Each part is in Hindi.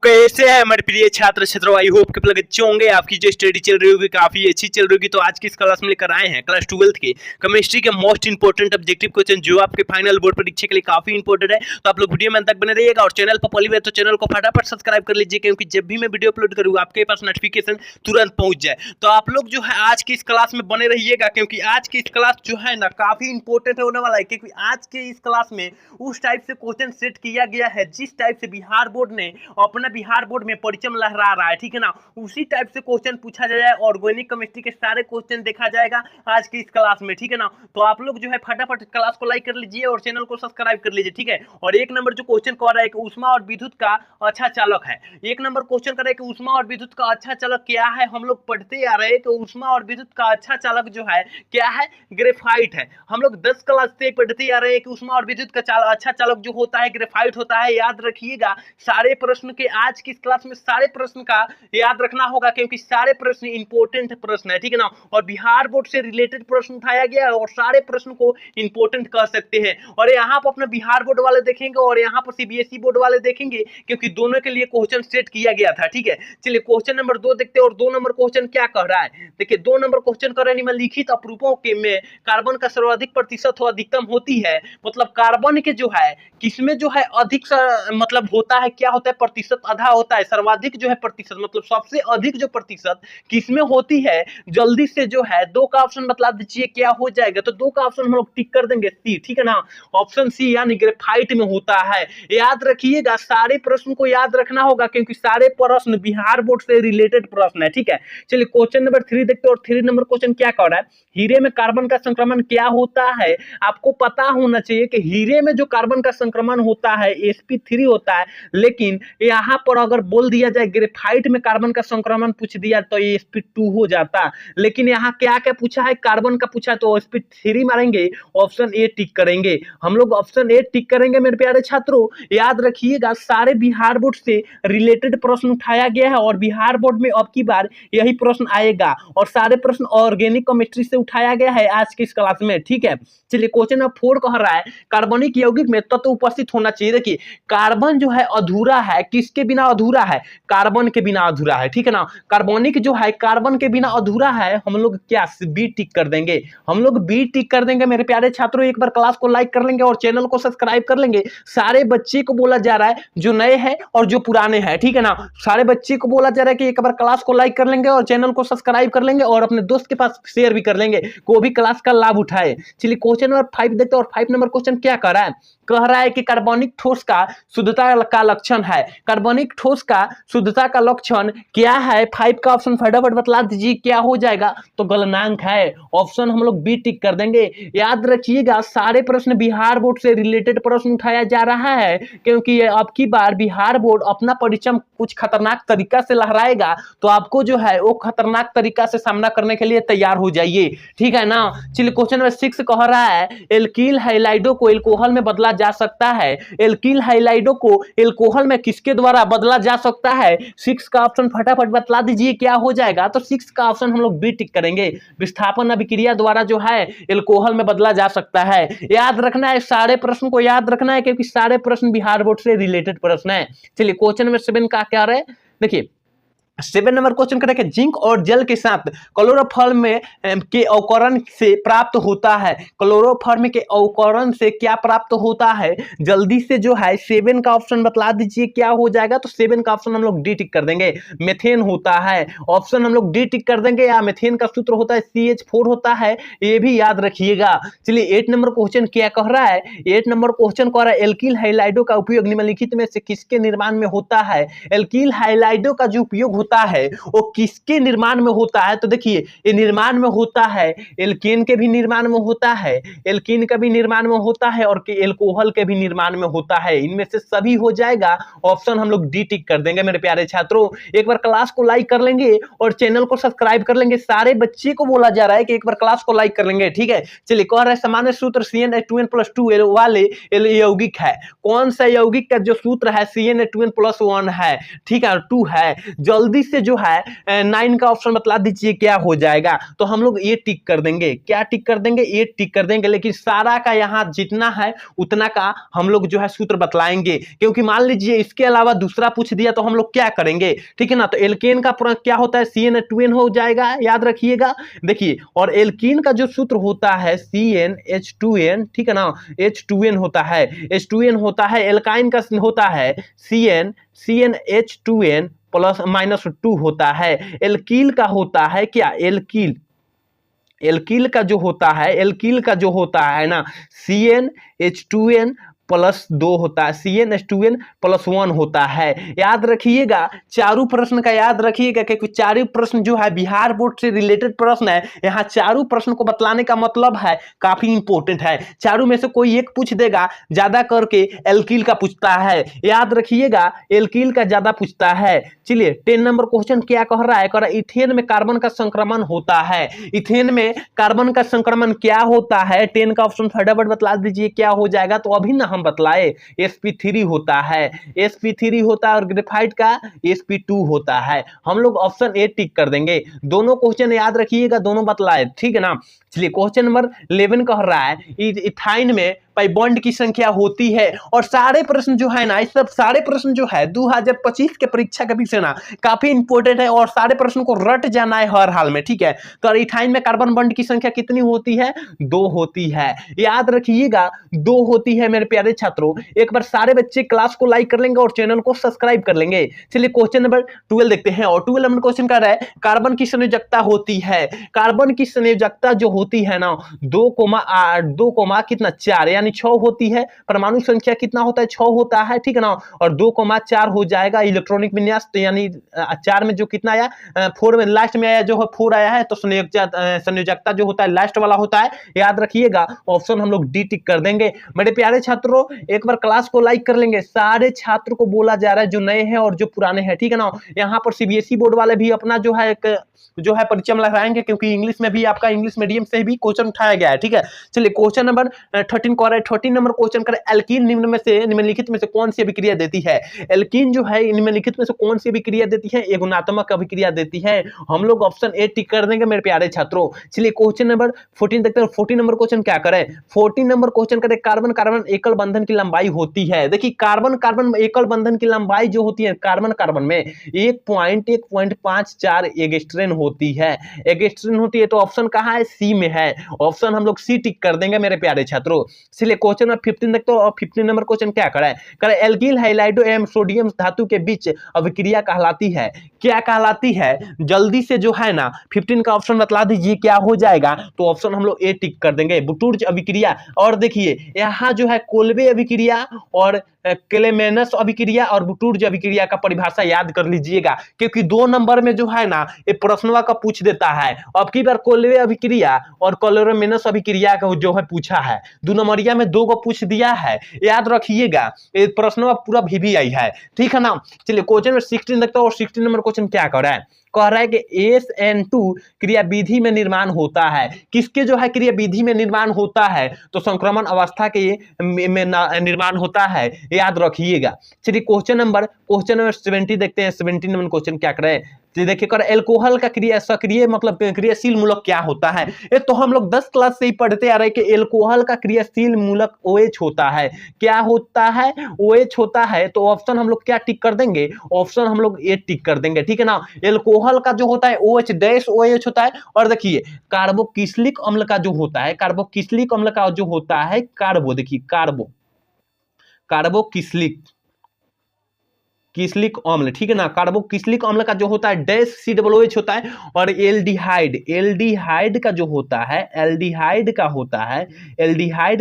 कैसे है हमारे प्रिय छात्र छात्रों। आई होप के अच्छे होंगे। आपकी जो स्टडी चल रही होगी काफी अच्छी चल रही होगी। तो आज की इस क्लास में लेकर आए हैं क्लास 12th के केमिस्ट्री के मोस्ट इंपोर्टेंट ऑब्जेक्टिव क्वेश्चन जो आपके फाइनल बोर्ड परीक्षा के लिए काफी इंपोर्टेंट है। तो आप लोग वीडियो में अंत तक बने रहिएगा और चैनल पर पहली बार तो चैनल को फटाफट सब्सक्राइब कर लीजिए, क्योंकि जब भी मैं वीडियो अपलोड करूँगा आपके पास नोटिफिकेशन तुरंत पहुंच जाए। तो आप लोग जो है आज की इस क्लास में बने रहिएगा, क्योंकि आज की इस क्लास जो है ना काफी इंपॉर्टेंट होने वाला है। क्योंकि आज के इस क्लास में उस टाइप से क्वेश्चन सेट किया गया है जिस टाइप से बिहार बोर्ड ने अपना बिहार बोर्ड में परचम लहरा रहा है, ठीक है ना, उसी टाइप से क्वेश्चन पूछा जाए। ऑर्गेनिक केमिस्ट्री के सारे क्वेश्चन देखा जाएगा आज की इस क्लास में, ठीक है ना। तो आप लोग जो है फटाफट क्लास को लाइक कर लीजिए और चैनल को सब्सक्राइब कर लीजिए, ठीक है। और एक नंबर जो क्वेश्चन कर रहा है कि ऊष्मा और विद्युत का अच्छा चालक है। एक नंबर क्वेश्चन कर रहा है कि ऊष्मा और विद्युत का अच्छा चालक क्या है। हम लोग पढ़ते आ रहे हैं कि ऊष्मा और विद्युत का अच्छा चालक जो है क्या है, ग्रेफाइट है। हम लोग 10 क्लास से पढ़ते आ रहे हैं कि ऊष्मा और विद्युत का अच्छा चालक जो होता है ग्रेफाइट होता है। याद रखिएगा सारे प्रश्न के आज की इस क्लास में सारे प्रश्न का याद रखना होगा, क्योंकि सारे प्रश्न इंपॉर्टेंट प्रश्न है, ठीक है ना। और बिहार बोर्ड से रिलेटेड प्रश्न उठाया गया है और सारे प्रश्न को इंपॉर्टेंट कह सकते हैं। और यहाँ पर अपना बिहार बोर्ड वाले देखेंगे और यहाँ पर सीबीएसई बोर्ड वाले देखेंगे, क्योंकि दोनों के लिए क्वेश्चन सेट किया गया था, ठीक है। चलिए क्वेश्चन नंबर 2 देखते हैं। और 2 नंबर क्वेश्चन क्या कह रहा है, देखिए 2 नंबर क्वेश्चन कह रहा है निम्नलिखित अपरूपों के में कार्बन का सर्वाधिक प्रतिशत हो अधिकतम होती है। मतलब कार्बन के जो है किसमें जो है अधिक मतलब होता है, क्या होता है, प्रतिशत आधा होता है। सर्वाधिक जो है प्रतिशत मतलब सबसे अधिक जो प्रतिशत किसमें होती है, जल्दी से जो है 2 का ऑप्शन बता दीजिए क्या हो जाएगा। तो 2 का ऑप्शन हम लोग टिक कर देंगे सी, ठीक है ना। ऑप्शन सी यानी ग्रेफाइट में होता है। याद रखिएगा सारे प्रश्न को याद रखना होगा, क्योंकि सारे प्रश्न बिहार बोर्ड से रिलेटेड प्रश्न है, ठीक है। चलिए क्वेश्चन नंबर 3 देखते हैं। और 3 नंबर क्वेश्चन क्या कह रहा है, हीरे में कार्बन का संक्रमण क्या होता है। आपको पता होना चाहिए कि हीरे में जो कार्बन का संक्रमण होता है sp3 होता है, लेकिन यहाँ पर अगर बोल दिया जाए ग्रेफाइट में कार्बन का संक्रमण पूछ दिया तो ये sp2 हो जाता। लेकिन यहाँ क्या क्या पूछा है, कार्बन का पूछा है, तो sp3 मारेंगे, ऑप्शन ए टिक करेंगे। हम लोग ऑप्शन ए टिक करेंगे मेरे प्यारे छात्रों। याद रखिएगा सारे बिहार बोर्ड से रिलेटेड प्रश्न उठाया गया है और बिहार बोर्ड में अब की बार यही प्रश्न आएगा और सारे प्रश्न ऑर्गेनिक केमिस्ट्री से उठाया गया है आज की इस क्लास में, ठीक है। चलिए क्वेश्चन नंबर 4 कह रहा है कार्बनिक यौगिक में तत्व उपस्थित होना चाहिए। देखिए कार्बन जो है अधूरा है, किसके बिना अधूरा है, कार्बन के बिना अधूरा है, ठीक है ना। कार्बनिक जो है कार्बन के बिना अधूरा है। हम लोग क्या बी टिक कर देंगे, हम लोग बी टिक कर देंगे मेरे प्यारे छात्रों। एक बार क्लास को लाइक कर लेंगे और चैनल को सब्सक्राइब कर लेंगे। सारे बच्चे को बोला जा रहा है जो नए हैं और जो पुराने हैं, ठीक है ना। सारे बच्चे को बोला जा रहा है कि एक बार क्लास को लाइक कर लेंगे और चैनल को सब्सक्राइब कर लेंगे और अपने दोस्त के पास शेयर भी कर लेंगे, को भी क्लास का लाभ उठाए। चलिए क्वेश्चन नंबर 5 देखते हैं। और 5 नंबर क्वेश्चन क्या कह रहा है, कह रहा है कि कार्बनिक ठोस का शुद्धता का लक्षण है। कार्बनिक ठोस का शुद्धता का लक्षण क्या है, 5 का ऑप्शन फटाफट बतला दीजिए क्या हो जाएगा। तो गलनांक है, ऑप्शन हम लोग बी टिक कर देंगे। याद रखिएगा सारे प्रश्न बिहार बोर्ड से रिलेटेड प्रश्न उठाया जा रहा है, क्योंकि अब की बार बिहार बोर्ड अपना परिचय कुछ खतरनाक तरीका से लहराएगा। तो आपको जो है वो खतरनाक तरीका से सामना करने के लिए तैयार हो जाइए, ठीक है ना। चलिए क्वेश्चन नंबर 6 कह रहा है एल्किल हाइलाइडो को एल्कोहल में बदला जा सकता है। एल्किल हाइलाइडो को एल्कोहल में किसके द्वारा बदला जा सकता है। 6 का ऑप्शन फटाफट बतला दीजिए क्या हो जाएगा। तो 6 का ऑप्शन हम लोग बी टिक करेंगे, विस्थापन अभिक्रिया द्वारा जो है एल्कोहल में बदला जा सकता है। याद रखना है सारे प्रश्न को याद रखना है, क्योंकि सारे प्रश्न बिहार बोर्ड से रिलेटेड प्रश्न है। चलिए क्वेश्चन नंबर 7 का क्या रहे, देखिए 7 नंबर क्वेश्चन करें कि जिंक और जल के साथ क्लोरोफॉर्म में के अवकरण से प्राप्त होता है। क्लोरोफॉर्म के अवकरण से क्या प्राप्त होता है, जल्दी से जो है 7 का ऑप्शन बतला दीजिए क्या हो जाएगा। तो 7 का ऑप्शन हम लोग डी टिक कर देंगे, मेथेन होता है। ऑप्शन हम लोग डी टिक कर देंगे। या मेथेन का सूत्र होता है CH4 होता है, ये भी याद रखिएगा। चलिए 8 नंबर क्वेश्चन क्या कह रहा है, 8 नंबर क्वेश्चन कह रहा है एल्किल हाइलाइडो का उपयोग निम्नलिखित में से किसके निर्माण में होता है। एल्किल हाइलाइडो का जो उपयोग होता है वो किसके निर्माण में होता है। तो देखिए ये निर्माण में होता है एल्केन के भी निर्माण में होता है, एल्कीन का भी निर्माण में होता है और एल्कोहल के भी निर्माण में होता है। इनमें से सभी हो जाएगा, ऑप्शन हम लोग डी टिक कर देंगे मेरे प्यारे छात्रों। एक बार क्लास को लाइक कर लेंगे और चैनल को सब्सक्राइब कर लेंगे। सारे बच्चे को बोला जा रहा है कि एक बार क्लास को लाइक कर लेंगे, ठीक है। चलिए कह रहा है सामान्य सूत्र CnH2n+2 वाले यौगिक है। कौन सा यौगिक का जो सूत्र है CnH2n+1 है, ठीक है, 2 है। जल्दी जल्दी से जो है 9 का ऑप्शन बतला दीजिए क्या हो जाएगा। तो हम लोग ये टिक कर देंगे, क्या टिक कर देंगे, ये टिक कर देंगे। लेकिन सारा का यहाँ जितना है उतना का हम लोग जो है सूत्र बतलाएंगे, क्योंकि मान लीजिए इसके अलावा दूसरा पूछ दिया तो हम लोग क्या करेंगे, ठीक है ना। तो एल्केन का क्या होता है, CnH2n हो जाएगा, याद रखिएगा। देखिए, और एल्कीन का जो सूत्र होता है CnH2n, ठीक है ना, H2n होता है, H2n होता है। एल्काइन का होता है CnH2n प्लस -2 होता है। एल्कील का होता है क्या, एल्कील का जो होता है, एल्कील का जो होता है ना CnH2n +2 होता है, CnH2n +1 होता है। याद रखिएगा, चारों प्रश्न का याद रखिएगा, क्योंकि चारों प्रश्न जो है बिहार बोर्ड से रिलेटेड प्रश्न है। यहाँ चारों प्रश्न को बतलाने का मतलब है काफी इंपॉर्टेंट है। चारों में से कोई एक पूछ देगा, ज्यादा करके एल्कील का पूछता है, याद रखिएगा, एल्कील का ज्यादा पूछता है। चलिए 10 नंबर क्वेश्चन क्या कह रहा है, कह रहा है इथेन में कार्बन का संक्रमण होता है। इथेन में कार्बन का संक्रमण क्या होता है, 10 का ऑप्शन फटाफट बतला दीजिए क्या हो जाएगा। तो अभी ना हम बतलाए, sp3 होता है, sp3 होता है, और ग्रेफाइट का sp2 होता है। हम लोग ऑप्शन ए टिक कर देंगे। दोनों क्वेश्चन याद रखिएगा, दोनों बतलाए, ठीक है ना। चलिए क्वेश्चन नंबर 11 कह रहा है इथाइन में पाई बॉन्ड की संख्या होती है। और सारे प्रश्न जो है ना, इस सब सारे प्रश्न जो है 2025 के परीक्षा के विषय ना काफी इंपॉर्टेंट है, और सारे प्रश्न को रट जाना है हर हाल में, ठीक है। तो इथाइन में कार्बन बॉन्ड की संख्या कितनी होती है, 2 होती है, याद रखिएगा 2 होती है मेरे प्यारे छात्रों। एक बार सारे बच्चे क्लास को लाइक कर लेंगे और चैनल को सब्सक्राइब कर लेंगे। चलिए क्वेश्चन नंबर 12 देखते हैं, और 12 नंबर क्वेश्चन कर रहा है कार्बन की संयोजकता होती है। कार्बन की संयोजकता जो होती है ना 2, कितना 4 यानी 6 होती है। परमाणु संख्या कितना होता है, 6 होता है, ठीक है ना। और 2,4 हो जाएगा इलेक्ट्रॉनिक विन्यास, तो यानी 4 में जो कितना आया 4 में लास्ट में आया, जो है 4 आया है। तो संयोजकता जो होता है लास्ट वाला होता है, याद रखिएगा। ऑप्शन हम लोग डी टिक कर देंगे। मेरे प्यारे छात्रों, एक बार क्लास को लाइक कर लेंगे। सारे छात्र को बोला जा रहा है, जो नए हैं और जो पुराने हैं, ठीक है ना। यहाँ पर CBSE बोर्ड वाले भी अपना जो है परिचय लगाएंगे, क्योंकि इंग्लिश में भी आपका इंग्लिश मीडियम से भी क्वेश्चन उठाया गया है, ठीक है। चलिए क्वेश्चन नंबर 13 को 13 नंबर क्वेश्चन कर, एल्कीन निम्नलिखित में से कौन सी अभिक्रिया देती है। एल्कीन जो है निम्नलिखित में से कौन सी अभिक्रिया देती है, एक गुणात्मक अभिक्रिया देती है। हम लोग ऑप्शन ए टिक कर देंगे मेरे प्यारे छात्रों। चलिए क्वेश्चन नंबर 14 देखते हैं। 14 नंबर क्वेश्चन क्या करें, 14 नंबर क्वेश्चन करें, कार्बन कार्बन एकल बंधन की लंबाई होती है। देखिए कार्बन कार्बन एकल बंधन की लंबाई जो होती है कार्बन कार्बन में 1.54 एगस्ट्रेन होती है, एगस्ट्रेन होती है। तो ऑप्शन कहाँ है, सी में है। ऑप्शन हम लोग सी टिक कर देंगे मेरे प्यारे छात्रों। इसलिए क्वेश्चन नंबर 15 देखते हो, और 15 नंबर क्वेश्चन क्या करा है, एल्किल हाइलाइडो एवं सोडियम धातु के बीच अभिक्रिया कहलाती है। क्या कहलाती है, जल्दी से जो है ना 15 का ऑप्शन बतला दीजिए क्या हो जाएगा। तो ऑप्शन हम लोग ए टिक कर देंगे, बुटुर्ज अभिक्रिया। और देखिए यहाँ जो है कोल्बे अभिक्रिया और क्लेमेनस अभिक्रिया और बुटुर्ज अभिक्रिया का परिभाषा याद कर लीजिएगा, क्योंकि 2 नंबर में जो है ना ये प्रश्नवा का पूछ देता है। अब की बार कोल्बे अभिक्रिया और क्लेमेनस अभिक्रिया का जो है पूछा है, 2 नंबरिया में 2 को पूछ दिया है, याद रखिएगा। ये प्रश्नवा पूरा VVI है, ठीक है ना। चलिए क्वेश्चन नंबर 16 देखते हैं, और 16 नंबर क्वेश्चन क्या कर रहा है, कह रहा है कि SN2 क्रिया विधि में निर्माण होता है। किसके जो है क्रिया विधि में निर्माण होता है, तो संक्रमण अवस्था के में निर्माण होता है, याद रखिएगा। चलिए क्वेश्चन नंबर 70 देखते हैं। 70 नंबर क्वेश्चन क्या करे, देखिए कर एल्कोहल का क्रिया सक्रिय मतलब क्रियाशील मूलक क्या होता है। ये तो हम लोग 10 क्लास से ही पढ़ते आ रहे कि एल्कोहल का क्रियाशील मूलक OH होता है। क्या होता है, OH होता है। तो ऑप्शन हम लोग क्या टिक कर देंगे, ऑप्शन हम लोग ए टिक कर देंगे, ठीक है ना। एल्कोहल का जो होता है OH होता है। और देखिए कार्बोक्सिलिक अम्ल का जो होता है, कार्बोक्सिलिक अम्ल का जो होता है देखिए कार्बोक्सिलिक अम्ल, ठीक है ना। कार्बोक्सिलिक अम्ल का जो होता है -COOH होता है। और एल्डिहाइड का जो होता है, एल्डिहाइड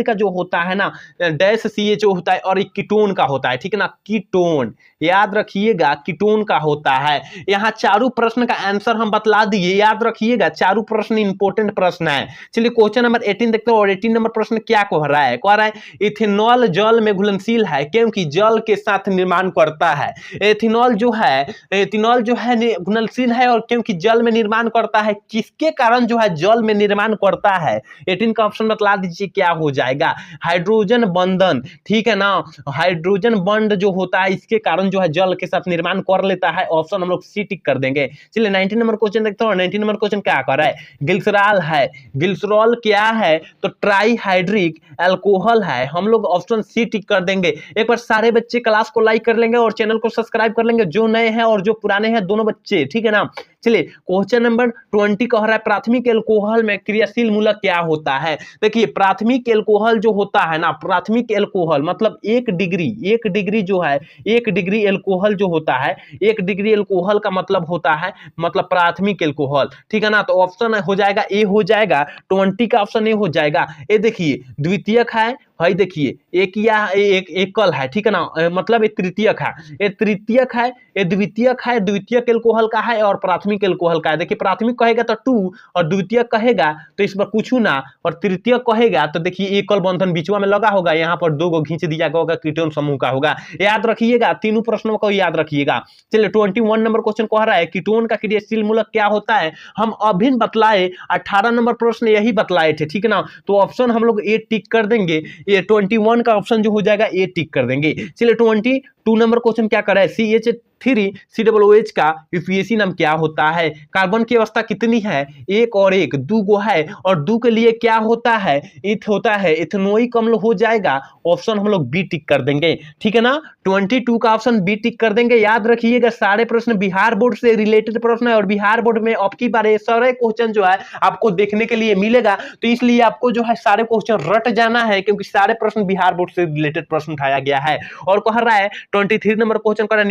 का जो होता है ना -CHO होता है। और एक कीटोन का होता है, ठीक है ना, कीटोन, याद रखिएगा कीटोन का होता है। यहाँ चारों प्रश्न का आंसर हम बतला दिए, याद रखिएगा। चारों प्रश्न इंपॉर्टेंट प्रश्न है। चलिए क्वेश्चन नंबर 18 देखते हैं, और 18 नंबर प्रश्न क्या कह रहा है, इथेनॉल जल में घुलनशील है क्योंकि जल के साथ निर्माण करता है। एथिनॉल जो है घुलनशील है और क्योंकि जल में निर्माण करता है, किसके कारण जो है जल में निर्माण करता है? 18 का ऑप्शन बतला दीजिए क्या हो जाएगा? हाइड्रोजन बंधन, ठीक है ना, हाइड्रोजन बॉन्ड जो होता है इसके कारण जो है जल के साथ निर्माण कर लेता है। ऑप्शन हम लोग सी टिक कर देंगे। चलिए 19 नंबर क्वेश्चन देखते हैं। 19 नंबर क्वेश्चन क्या कर रहा है? ग्लिसरॉल है। ग्लिसरॉल क्या है? तो ट्राईहाइड्रिक अल्कोहल है। हम लोग ऑप्शन सी टिक कर देंगे। एक बार सारे बच्चे क्लास को लाइक कर लेंगे और चैनल को सब्सक्राइब कर लेंगे, जो नए हैं और जो पुराने हैं दोनों बच्चे, ठीक है ना। चलिए क्वेश्चन नंबर 20 कह रहा है प्राथमिक एल्कोहल में क्रियाशील मूलक क्या होता है? देखिए प्राथमिक एल्कोहल जो होता है ना, प्राथमिक एल्कोहल मतलब 1 डिग्री जो है, 1 डिग्री एल्कोहल जो होता है, 1 डिग्री एल्कोहल का मतलब होता है मतलब प्राथमिक एल्कोहल, ठीक है ना। तो ऑप्शन हो जाएगा ए, हो जाएगा 20 का ऑप्शन ए हो जाएगा। ये देखिए द्वितीयक है, भाई देखिए एक या एक एकल है, ठीक है ना, मतलब ये तृतीयक है, ये तृतीयक है, ये द्वितीयक है, द्वितीयक एल्कोहल का है और प्राथमिक एल्कोहल का है। देखिए प्राथमिक कहेगा तो 2 और द्वितीयक कहेगा तो इस पर कुछ ना, और तृतीयक कहेगा तो देखिए एकल बंधन बीचवा में लगा होगा, यहाँ पर 2 को खींच दिया होगा, कीटोन समूह का होगा। याद रखिएगा, तीनों प्रश्नों को याद रखिएगा। चलिए 21 नंबर क्वेश्चन कह रहा है कीटोन का क्रियाशील मूलक क्या होता है? हम अभी बतलाए, 18 नंबर प्रश्न यही बतलाए थे, ठीक है ना। तो ऑप्शन हम लोग ए टिक कर देंगे। ये 21 का ऑप्शन जो हो जाएगा ए टिक कर देंगे। चलिए 22 नंबर क्वेश्चन क्या कर रहा है? CH3COOH का यूपीएसी नाम क्या होता है? कार्बन की अवस्था कितनी है? 1 और 1 2 गो है, और 2 के लिए क्या होता है? इथ होता है, इथेनोइक अम्ल हो जाएगा। ऑप्शन हम लोग बी टिक कर देंगे, ठीक है ना। 22 का ऑप्शन बी टिक कर देंगे। याद रखिएगा सारे प्रश्न बिहार बोर्ड से रिलेटेड प्रश्न है, और बिहार बोर्ड में अब की बार सारे क्वेश्चन जो है आपको देखने के लिए मिलेगा, तो इसलिए आपको जो है सारे क्वेश्चन रट जाना है, क्योंकि सारे प्रश्न बिहार बोर्ड से रिलेटेड प्रश्न उठाया गया है। और कह रहा है 23 नंबर क्वेश्चन कर रहा है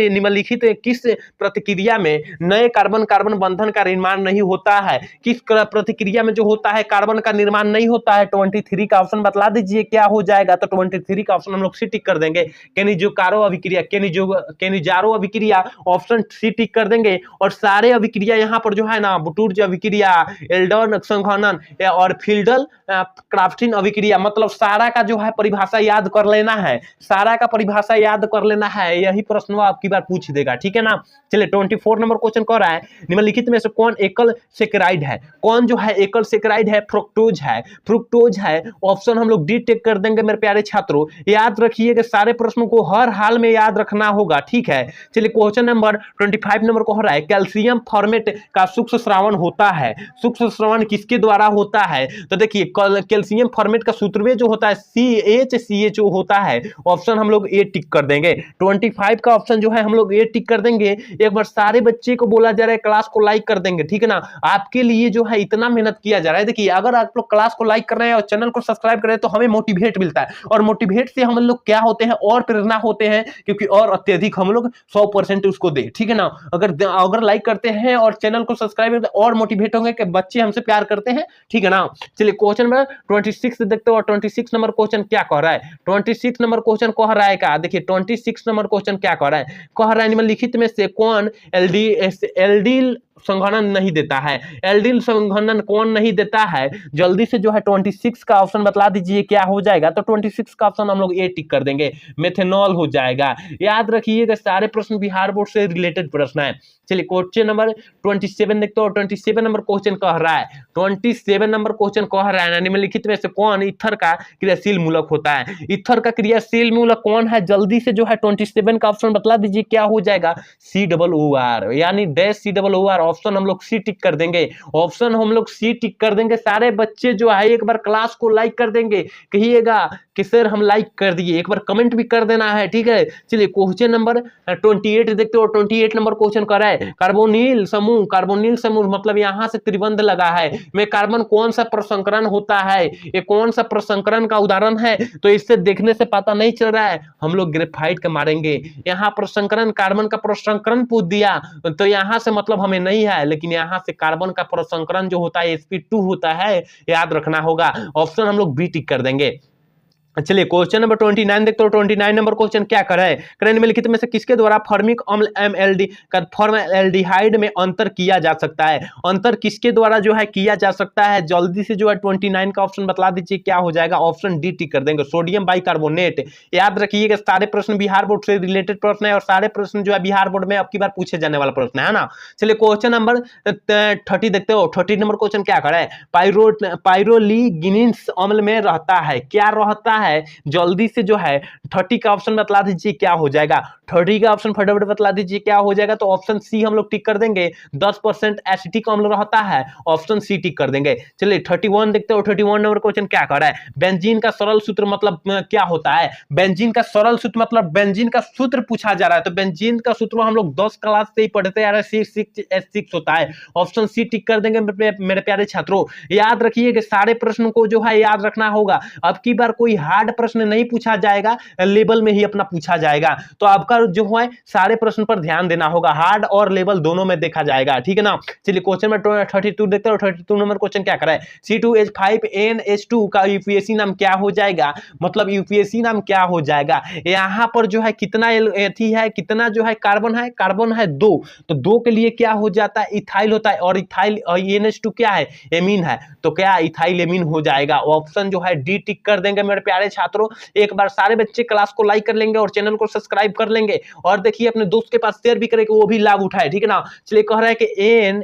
निम्नलिखित किस प्रतिक्रिया में नए कार्बन कार्बन बंधन का निर्माण नहीं होता है? किस प्रतिक्रिया में जो होता है कार्बन का निर्माण नहीं होता है? 23 का ऑप्शन बतला दीजिए क्या हो जाएगा? तो 23 का ऑप्शन हम लोग सी टिक कर देंगे। केनिजोकारो अभिक्रिया, केनिजारो अभिक्रिया, ऑप्शन सी टिक कर देंगे। और सारे अभिक्रिया यहाँ पर जो है ना, बुटुर्ज अभिक्रिया, एल्डन संघनन और फिल्डल क्राफ्टिन अभिक्रिया, मतलब सारा का जो है परिभाषा याद कर लेना है, सारा का परिभाषा याद कर लेना है। यही प्रश्न आपकी बार पूछ देगा, ठीक है ना। चलिए 24 नंबर क्वेश्चन कह रहा है निम्नलिखित में से कौन एकल सेकेराइड है? कौन जो है एकल सेकेराइड है? फ्रुक्टोज है, फ्रुक्टोज है। ऑप्शन हम लोग डी टिक कर देंगे मेरे प्यारे छात्रों। याद रखिएगा सारे प्रश्नों को हर हाल में याद रखना होगा, ठीक है। चलिए क्वेश्चन नंबर 25 नंबर कह रहा है कैल्शियम फॉर्मेट का सूक्ष्म स्रावन होता है। सूक्ष्म स्रावन किसके द्वारा होता है? तो देखिए कैल्शियम फॉर्मेट का सूत्रवे जो होता है CHCHO होता है। ऑप्शन हम लोग ए टिक कर देंगे। 25 का ऑप्शन जो है हम लोग ए टिक कर देंगे। एक बार सारे बच्चे को बोला जा रहा है क्लास को लाइक कर देंगे, ठीक है ना। आपके लिए जो है इतना मेहनत किया जा रहा है। देखिए अगर आप लोग क्लास को लाइक कर रहे हैं और चैनल को सब्सक्राइब कर रहे हैं तो हमें मोटिवेट मिलता है, और मोटिवेट से हम लोग क्या होते हैं और प्रेरणा होते हैं, क्योंकि और अत्यधिक हम लोग 100% उसको दे, ठीक है ना। अगर लाइक करते हैं और चैनल को सब्सक्राइब करते हैं और मोटिवेट होंगे कि बच्चे हमसे प्यार करते हैं, ठीक है ना। चलिए क्वेश्चन नंबर 26 देखते हो। 26 नंबर क्वेश्चन क्या कह रहा है? 26 नंबर क्वेश्चन कह रहा है क्या? देखिए 26 नंबर क्वेश्चन क्या कह रहा है? कह रहा है निम्नलिखित में से कौन एल्डिल संघनन नहीं देता है? एल्डिल संघनन कौन नहीं देता है? जल्दी से जो है 26 का ऑप्शन बतला दीजिए क्या हो जाएगा? तो 26 का ऑप्शन हम लोग ए टिक कर देंगे, मेथेनॉल हो जाएगा। याद रखिएगा सारे प्रश्न बिहार बोर्ड से रिलेटेड प्रश्न है। चलिए क्वेश्चन नंबर 27 देखते हो। 27 नंबर क्वेश्चन कह रहा है, 27 नंबर क्वेश्चन कह रहा है निम्नलिखित में से कौन ईथर का क्रियाशील मूलक होता है? ईथर का क्रियाशील मूलक कौन है? जल्दी से जो है 27 का ऑप्शन बतला दीजिए क्या हो जाएगा? COOR, यानी डैश COOR। ऑप्शन हम लोग सी टिक कर देंगे, ऑप्शन हम लोग सी टिक कर देंगे। सारे बच्चे जो है एक बार क्लास को लाइक कर देंगे, कहिएगा कि सर हम लाइक कर दिए, एक बार कमेंट भी कर देना है, ठीक है। चलिए क्वेश्चन नंबर 28 देखते हो। 28 नंबर क्वेश्चन कर रहा है कार्बोनिल समूह, कार्बोनिल समूह मतलब यहाँ से त्रिबंध लगा है में कार्बन कौन सा प्रसंकरण होता है? ये कौन सा प्रसंकरण का उदाहरण है? तो इससे देखने से पता नहीं चल रहा है, हम लोग ग्रेफाइट का मारेंगे। यहाँ प्रसंकरण कार्बन का प्रसंकरण पूछ दिया तो यहाँ से मतलब हमें नहीं है, लेकिन यहाँ से कार्बन का प्रसंकरण जो होता है sp2 होता है, याद रखना होगा। ऑप्शन हम लोग बी टिक कर देंगे। चलिए क्वेश्चन नंबर 29 देखते हो। 29 नंबर क्वेश्चन क्या कर है, निम्नलिखित में से किसके द्वारा फॉर्मिक अम्ल एमएलडी फॉर्मएल्डिहाइड में अंतर किया जा सकता है। अंतर किसके द्वारा जो है किया जा सकता है, जल्दी से जो है 29 का ऑप्शन बता दीजिए क्या हो जाएगा। ऑप्शन डी टिक कर देंगे, सोडियम बाइकार्बोनेट। याद रखिएगा सारे प्रश्न बिहार बोर्ड से रिलेटेड प्रश्न है और सारे प्रश्न जो है बिहार बोर्ड में अब की बार पूछे जाने वाला प्रश्न है ना। चलिए क्वेश्चन नंबर 30 देखते हो। 30 नंबर क्वेश्चन क्या कर है, पायरोलिग्निन्स अम्ल में रहता है, क्या रहता है, जल्दी से जो है 30 का ऑप्शन बतला दीजिए क्या हो जाएगा। 30 का ऑप्शन फटाफट बतला दीजिए क्या हो जाएगा। तो ऑप्शन सी हम लोग टिक कर देंगे, 10% एसिटिक अम्ल रहता है, ऑप्शन सी टिक कर देंगे। चलिए 31 देखते हो। 31 नंबर क्वेश्चन क्या कर रहा है, बेंजीन का सरल सूत्र मतलब क्या होता है। बेंजीन का सरल सूत्र मतलब बेंजीन का सूत्र पूछा जा रहा है, तो बेंजीन का सूत्र हम लोग 10 क्लास से ही पढ़ते आ रहे हैं, C6H6 होता है, ऑप्शन सी टिक कर देंगे मेरे प्यारे छात्रों। याद रखिए कि सारे प्रश्न को जो है याद रखना होगा, अब की बार कोई हार्ड प्रश्न नहीं पूछा जाएगा, लेवल में ही अपना पूछा जाएगा, तो आपका जो है सारे प्रश्न पर ध्यान देना होगा, हार्ड और लेवल दोनों में देखा जाएगा, ठीक है ना। चलिए क्वेश्चन में 32 देखते हो। 32 नंबर क्वेश्चन क्या करा है, C2H5NH2 का यूपीएससी नाम क्या हो जाएगा, मतलब यूपीएससी नाम क्या हो जाएगा। यहाँ पर जो है कितना एथी है, कितना जो है कार्बन है, कार्बन है 2, तो 2 के लिए क्या हो जाता है, इथाइल होता है, और इथाइल NH2 क्या है, एमीन है, तो क्या इथाइल एमीन हो जाएगा। ऑप्शन जो है डी टिक कर देंगे मेरे प्यारे छात्रों। एक बार सारे बच्चे क्लास को लाइक कर लेंगे और चैनल को सब्सक्राइब कर लेंगे, और देखिए अपने दोस्त के पास शेयर भी करें कि वो भी लाभ उठाए, ठीक है ना। चलिए कह रहा है कि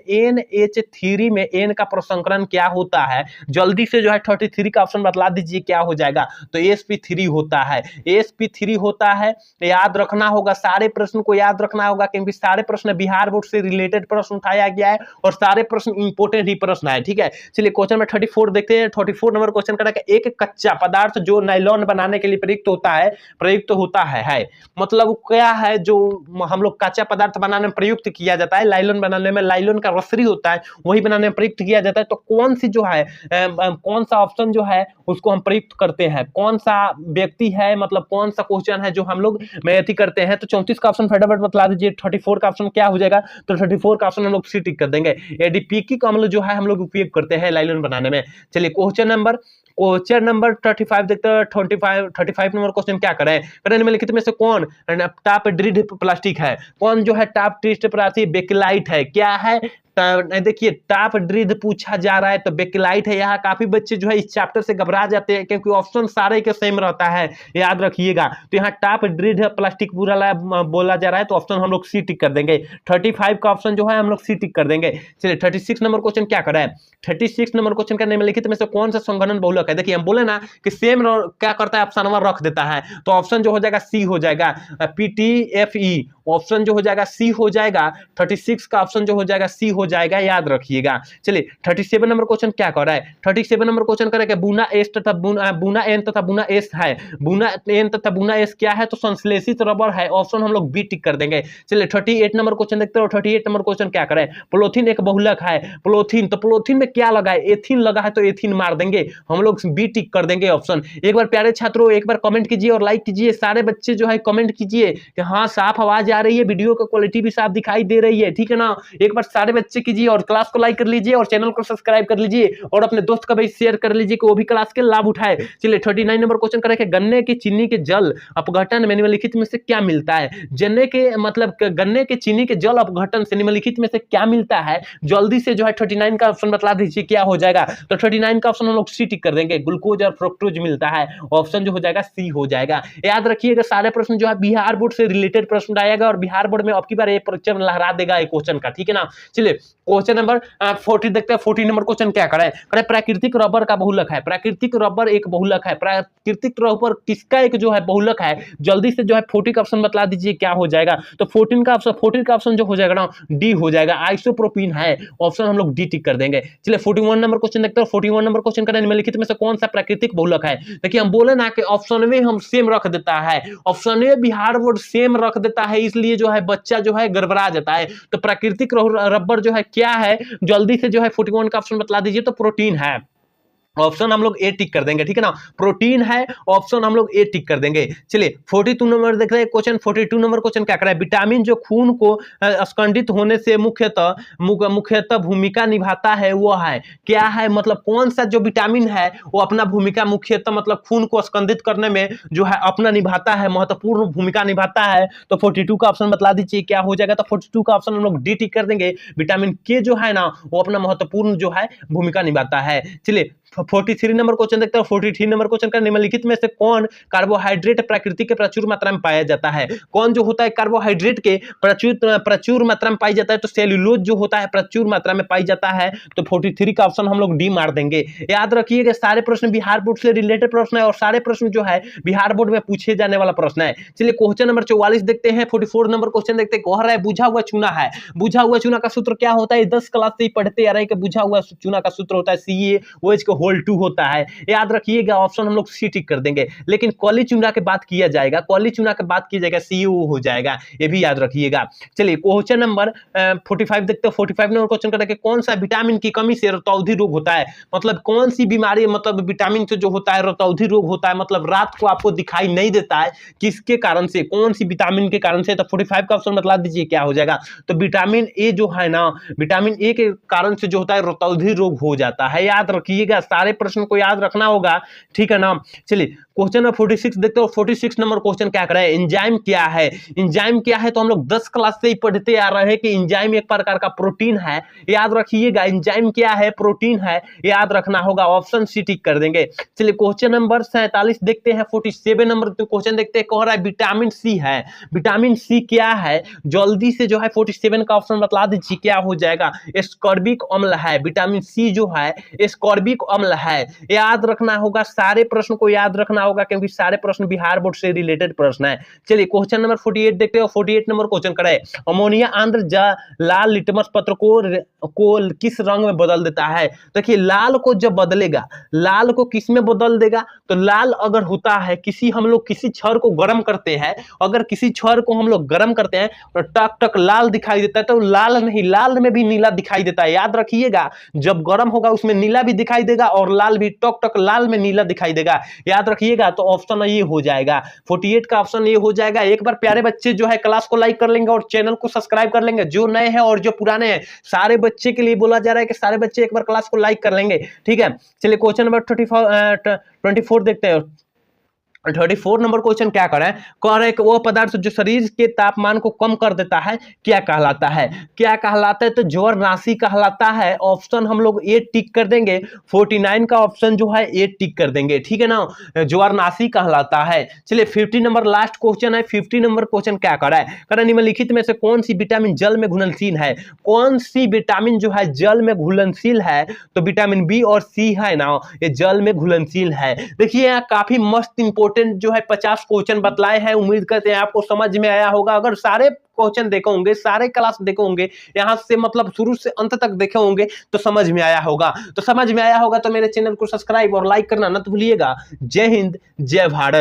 NH3 में N का प्रसंकरण क्या होता है, जल्दी से जो है 33 का ऑप्शन बतला दीजिए क्या हो जाएगा। तो sp3 होता है, sp3 होता है। याद रखना होगा, सारे प्रश्न को याद रखना होगा, क्योंकि सारे प्रश्न बिहार बोर्ड से रिलेटेड प्रश्न उठाया गया है और सारे प्रश्न इंपोर्टेंट ही प्रश्न है, ठीक है। चलिए क्वेश्चन में 34 देखते हैं। 34 नंबर क्वेश्चन करा कि एक कच्चा पदार्थ जो नायलॉन बनाने के लिए प्रयुक्त होता है, मतलब क्या है जो हम लोग कच्चा पदार्थ बनाने में प्रयुक्त किया जाता है, नायलॉन बनाने में, नायलॉन का रसरी होता है वही बनाने में प्रयुक्त किया जाता है, तो कौन सी जो है कौन सा ऑप्शन जो है उसको हम प्रयुक्त करते हैं, कौन सा व्यक्ति है, मतलब कौन सा क्वेश्चन है जो हम लोग मैथी करते हैं। तो 34 का ऑप्शन फटाफट बतला दीजिए। 34 का ऑप्शन क्या हो जाएगा, तो 34 का ऑप्शन हम लोग सी टिक कर देंगे। एडीपीकी का अम्ल जो है हम लोग उपयोग करते हैं नायलॉन बनाने में। चलिए क्वेश्चन नंबर 35 देखते हैं। 35 नंबर क्वेश्चन क्या करें, निम्नलिखित में से कौन टॉप ड्रिड प्लास्टिक है, कौन जो है टॉप ड्रिड प्लास्टिक बेकेलाइट है, क्या है। देखिए टॉप ड्रिड पूछा जा रहा है तो बेकेलाइट है। यहाँ काफी बच्चे जो है इस चैप्टर से घबरा जाते हैं क्योंकि ऑप्शन सारे के सेम रहता है, याद रखिएगा। तो यहाँ टॉप ड्रिड प्लास्टिक पूरा बोला जा रहा है, तो ऑप्शन हम लोग सी टिक कर देंगे। 35 का ऑप्शन जो है हम लोग सी टिक कर देंगे। चलिए 36 नंबर क्वेश्चन क्या कर रहा है, 36 नंबर क्वेश्चन का निम्नलिखित में से कौन सा संघनन बहुलक है। देखिए हम बोले ना कि सेम क्या करता है, ऑप्शन नंबर रख देता है, तो ऑप्शन जो हो जाएगा सी हो जाएगा, PTFE ऑप्शन जो हो जाएगा सी हो जाएगा। 36 का ऑप्शन जो हो जाएगा सी हो जाएगा, याद रखिएगा। चलिए 37 नंबर क्वेश्चन क्या कर रहा है, 37 नंबर क्वेश्चन करेगा बुना एस तथा बुना एन तथा बुना एस है, बुना एन तथा बुना एस क्या है, तो संश्लेषित रबर है, ऑप्शन हम लोग बी टिक कर देंगे। चलिए 38 नंबर क्वेश्चन देखते हो। 38 नंबर क्वेश्चन क्या करे, पोलोथीन एक बहुलक है, पोलोथीन, तो पोलोथीन में क्या लगा है, एथीन लगा है, तो एथीन मार देंगे, हम लोग बी टिक कर देंगे ऑप्शन। एक बार प्यारे छात्रों एक बार कमेंट कीजिए और लाइक कीजिए, सारे बच्चे जो है कमेंट कीजिए कि हाँ साफ आवाज आ रही है, वीडियो का क्वालिटी भी साफ दिखाई दे रही है, ठीक है ना। एक बार सारे बच्चे कीजिए और क्लास को लाइक कर लीजिए और चैनल को सब्सक्राइब कर लीजिए और अपने दोस्त का भी शेयर कर लीजिए कि वो भी क्लास के लाभ उठाए। चलिए 39 नंबर क्वेश्चन करें कि गन्ने की चीनी के जल अपघटन में निम्नलिखित में से क्या मिलता है। गन्ने के चीनी के जल अपघटन से निम्नलिखित में से क्या मिलता है, जल्दी से जो है 39 का ऑप्शन बतला दीजिए क्या हो जाएगा। तो 39 का ऑप्शन हम लोग सी टिक कर देंगे, ग्लूकोज और फ्रुक्टोज मिलता है, ऑप्शन जो हो जाएगा सी हो जाएगा। याद रखिएगा सारे प्रश्न जो है बिहार बोर्ड से रिलेटेड प्रश्न आएगा और बिहार बोर्ड में अब की बार ये परीक्षा में लहरा देगा एक क्वेश्चन का, ठीक है ना। चलिए क्वेश्चन नंबर 40 देखते हैं। 40 नंबर क्वेश्चन क्या करे, प्राकृतिक रबर का बहुलक है, प्राकृतिक रबर एक बहुलक है, प्राकृतिक रबर किसका एक जो है बहुलक है, जल्दी से जो है 40 का ऑप्शन बतला दीजिए क्या हो जाएगा। तो 14 का ऑप्शन जो हो जाएगा ना डी हो जाएगा, आइसोप्रोपीन है, ऑप्शन हम लोग डी टिक कर देंगे। चलिए 41 नंबर क्वेश्चन देखते हैं। 41 नंबर क्वेश्चन का निम्नलिखित में से कौन सा प्राकृतिक बहुलक है। देखिए हम बोले ना कि ऑप्शन में हम सेम रख देता है, ऑप्शन में बिहार बोर्ड सेम रख देता है, इसलिए जो है बच्चा जो है गड़बड़ा जाता है। तो प्राकृतिक रबर जो है क्या है, जल्दी से जो है 41 का ऑप्शन बतला दीजिए। तो प्रोटीन है, ऑप्शन हम लोग ए टिक कर देंगे, ठीक है ना। प्रोटीन है, ऑप्शन हम लोग ए टिक कर देंगे। चलिए 42 नंबर देख रहे हैं क्वेश्चन। 42 नंबर क्वेश्चन क्या कर रहा है, विटामिन जो खून को स्कंदित होने से मुख्यतः भूमिका निभाता है वो है क्या है, मतलब कौन सा जो विटामिन है वो अपना भूमिका मुख्यतः मतलब खून को स्कंदित करने में जो है अपना निभाता है, महत्वपूर्ण भूमिका निभाता है। तो 42 का ऑप्शन बतला दीजिए क्या हो जाएगा। तो 42 का ऑप्शन हम लोग डी टिक कर देंगे। विटामिन के जो है ना वो अपना महत्वपूर्ण जो है भूमिका निभाता है। चलिए 43 नंबर क्वेश्चन देखते हैं। 43 नंबर क्वेश्चन का निम्नलिखित में से कौन कार्बोहाइड्रेट प्रकृति के प्रचुर मात्रा में पाया जाता है। कौन जो होता है कार्बोहाइड्रेट के प्रचुर मात्रा में पाई जाता है, तो सेल्यूलोज जो होता है प्रचुर मात्रा में पाई जाता है। तो 43 का ऑप्शन हम लोग डी मार देंगे। याद रखिएगा सारे प्रश्न बिहार बोर्ड से रिलेटेड प्रश्न है और सारे प्रश्न जो है बिहार बोर्ड में पूछे जाने वाला प्रश्न है। चलिए क्वेश्चन नंबर 44 देखते हैं। 44 नंबर क्वेश्चन देखते हैं। कह रहा है बुझा हुआ चूना है। बुझा हुआ चूना का सूत्र क्या होता है, 10 क्लास से ही पढ़ते आ रहे हैं कि बुझा हुआ चूना का सूत्र होता है CaOH के होल 2 होता है। याद रखिएगा ऑप्शन हम लोग सी टिक कर देंगे। लेकिन कॉली चूना के बात किया जाएगा, कॉली चूना के बात किया जाएगा CaO हो जाएगा, ये भी याद रखिएगा। चलिए क्वेश्चन नंबर 45 देखते हैं। 45 नंबर क्वेश्चन करके कौन सा विटामिन की कमी से रतौंधी रोग होता है, मतलब कौन सी बीमारी, मतलब विटामिन से जो होता है रतौंधी रोग होता है, मतलब रात को आपको दिखाई नहीं देता है, किसके कारण से, कौन सी विटामिन के कारण से। तो 45 का ऑप्शन बतला दीजिए क्या हो जाएगा। तो विटामिन ए जो है ना, विटामिन ए के कारण से जो होता है रतौंधी रोग हो जाता है। याद रखिएगा सारे प्रश्न को याद रखना होगा, ठीक है ना। चलिए क्वेश्चन नंबर 46 देखते हो। 46 नंबर क्वेश्चन क्या कर रहा है, एंजाइम क्या है। एंजाइम क्या है तो हम लोग 10 क्लास से ही पढ़ते आ रहे हैं कि एंजाइम एक प्रकार का प्रोटीन है। याद रखिएगा एंजाइम क्या है, प्रोटीन है, याद रखना होगा। ऑप्शन सी टिक कर देंगे। चलिए क्वेश्चन नंबर 47 देखते हैं। 47 नंबर क्वेश्चन देखते हैं। कह रहा है विटामिन सी है। विटामिन सी क्या है, जल्दी से जो है 47 का ऑप्शन बतला दीजिए क्या हो जाएगा। एस्कॉर्बिक अम्ल है। विटामिन सी जो है एस्कॉर्बिक अम्ल है। याद रखना होगा, सारे प्रश्न को याद रखना होगा क्योंकि सारे प्रश्न बिहार बोर्ड से रिलेटेड प्रश्न है। चलिए क्वेश्चन नंबर 48 देखते हो। 48 नंबर क्वेश्चन करे, अमोनिया आंध्र लाल लिटमस पत्र को किस रंग में बदल देता है। देखिए लाल को जब बदलेगा, लाल को किस में बदल देगा, तो लाल अगर होता है हम लोग किसी छड़ को गर्म करते हैं, अगर किसी छड़ को हम लोग गर्म करते हैं तो टक टक लाल दिखाई देता है, तो लाल नहीं, लाल में भी नीला दिखाई देता है। याद रखिएगा जब गर्म होगा उसमें नीला भी दिखाई देगा और लाल भी, टक टक लाल में नीला दिखाई देगा। याद रखिएगा तो ऑप्शन ये हो जाएगा। 48 का ऑप्शन ये हो जाएगा। एक बार प्यारे बच्चे जो है क्लास को लाइक कर लेंगे और चैनल को सब्सक्राइब कर लेंगे, जो नए हैं और जो पुराने हैं, सारे बच्चे के लिए बोला जा रहा है कि सारे बच्चे एक बार क्लास को लाइक कर लेंगे, ठीक है। चलिए क्वेश्चन नंबर 24 देखते हैं। 34 नंबर क्वेश्चन क्या कर रहा है, कह रहा है कि वो पदार्थ जो शरीर के तापमान को कम कर देता है क्या कहलाता है। क्या कहलाता है, तो ज्वर राशि कहलाता है। ऑप्शन हम लोग ए टिक कर देंगे। 49 का ऑप्शन जो है ए टिक कर देंगे, ठीक है ना, ज्वर राशि कहलाता है। चलिए 50 नंबर लास्ट क्वेश्चन है। 50 नंबर क्वेश्चन क्या कर रहा है, कह रहा है निम्नलिखित में से कौन सी विटामिन जल में घुलनशील है। कौन सी विटामिन जो है जल में घुलनशील है, तो विटामिन बी और सी है ना, ये जल में घुलनशील है। देखिए यहाँ काफी मस्त इंपोर्टेंट जो है 50 क्वेश्चन बतलाए हैं। उम्मीद करते हैं आपको समझ में आया होगा। अगर सारे क्वेश्चन देखे होंगे, सारे क्लास देखे होंगे, यहां से मतलब शुरू से अंत तक देखे होंगे तो समझ में आया होगा। तो समझ में आया होगा तो मेरे चैनल को सब्सक्राइब और लाइक करना ना भूलिएगा। जय हिंद, जय भारत।